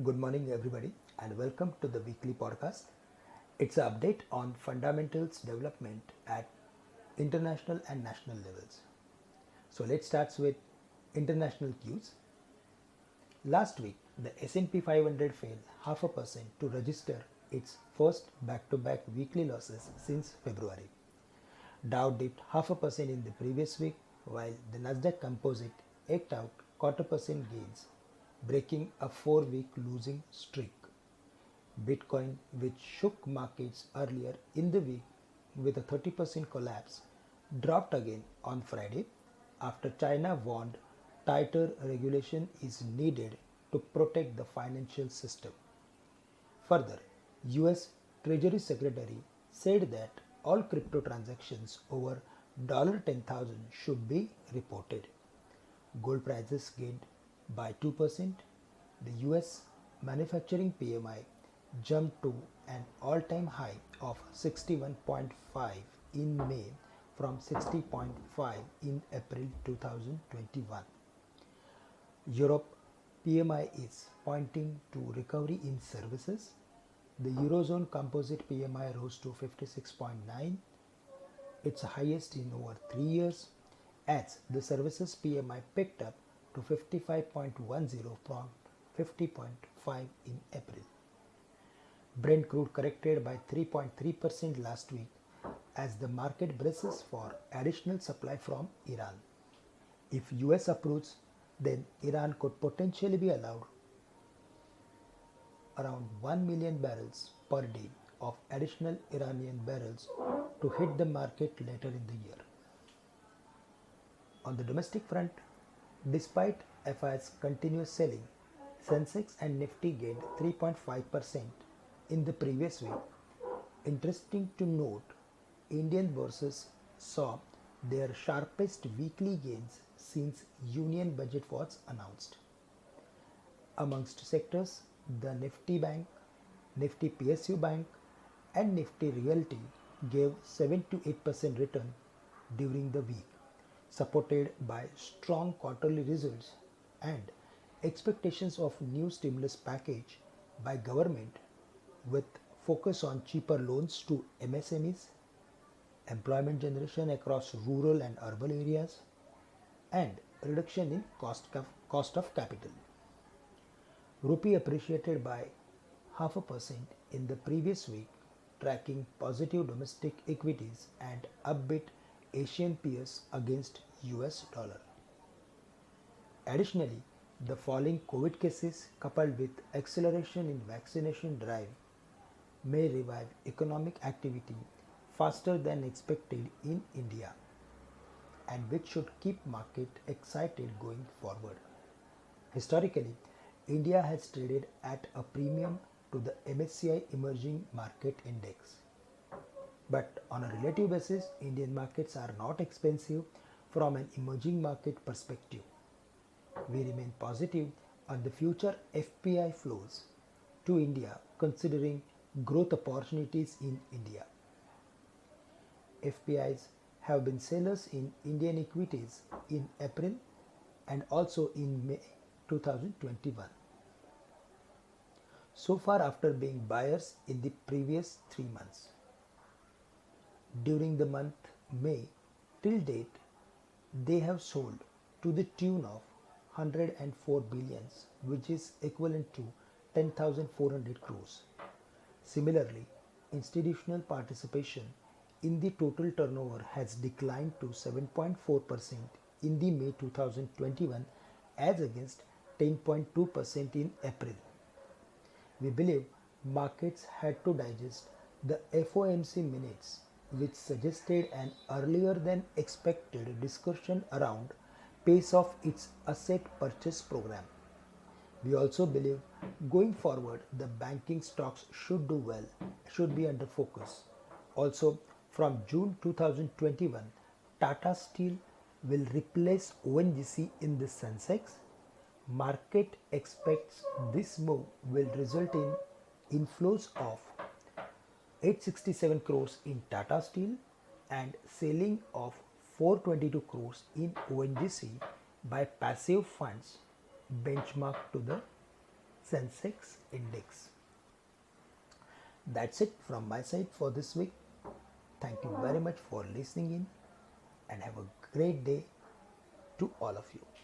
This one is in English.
Good morning, everybody, and welcome to the weekly podcast. It's an update on fundamentals development at international and national levels. So let's start with international cues. Last week, the S&P 500 fell half a percent to register its first back-to-back weekly losses since February. Dow dipped half a percent in the previous week, while the Nasdaq Composite eked out quarter percent gains, breaking a 4-week losing streak. Bitcoin, which shook markets earlier in the week with a 30% collapse, dropped again on Friday after China warned tighter regulation is needed to protect the financial system. Further, US Treasury Secretary said that all crypto transactions over $10,000 should be reported. Gold prices gained by 2%. The US manufacturing PMI jumped to an all-time high of 61.5 in May from 60.5 in April 2021. Europe PMI is pointing to recovery in services. The Eurozone composite PMI rose to 56.9, its highest in over 3 years, as the services PMI picked up to 55.10 from 50.5 in April. Brent crude corrected by 3.3% last week as the market braces for additional supply from Iran. If US approves, then Iran could potentially be allowed around 1 million barrels per day of additional Iranian barrels to hit the market later in the year. On the domestic front, despite FI's continuous selling, Sensex and Nifty gained 3.5% in the previous week. Interesting to note, Indian bourses saw their sharpest weekly gains since Union Budget was announced. Amongst sectors, the Nifty Bank, Nifty PSU Bank, and Nifty Realty gave 7 to 8% return during the week, supported by strong quarterly results and expectations of new stimulus package by government with focus on cheaper loans to MSMEs, employment generation across rural and urban areas, and reduction in cost of capital. Rupee appreciated by half a percent in the previous week, tracking positive domestic equities and upbeat Asian peers against US dollar. Additionally, the falling COVID cases coupled with acceleration in vaccination drive may revive economic activity faster than expected in India, and which should keep market excited going forward. Historically, India has traded at a premium to the MSCI Emerging Market Index. But on a relative basis, Indian markets are not expensive from an emerging market perspective. We remain positive on the future FPI flows to India considering growth opportunities in India. FPIs have been sellers in Indian equities in April and also in May 2021. So far after being buyers in the previous 3 months. During the month May till date, they have sold to the tune of 104 billions, which is equivalent to 10,400 crores. Similarly, institutional participation in the total turnover has declined to 7.4% in the May 2021 as against 10.2% in April. We believe markets had to digest the FOMC minutes, which suggested an earlier than expected discussion around pace of its asset purchase program. We also believe going forward the banking stocks should do well, should be under focus. Also, from June 2021, Tata Steel will replace ONGC in the Sensex. Market expects this move will result in inflows of 867 crores in Tata Steel and selling of 422 crores in ONGC by passive funds benchmarked to the Sensex Index. That's it from my side for this week. Thank you very much for listening in and have a great day to all of you.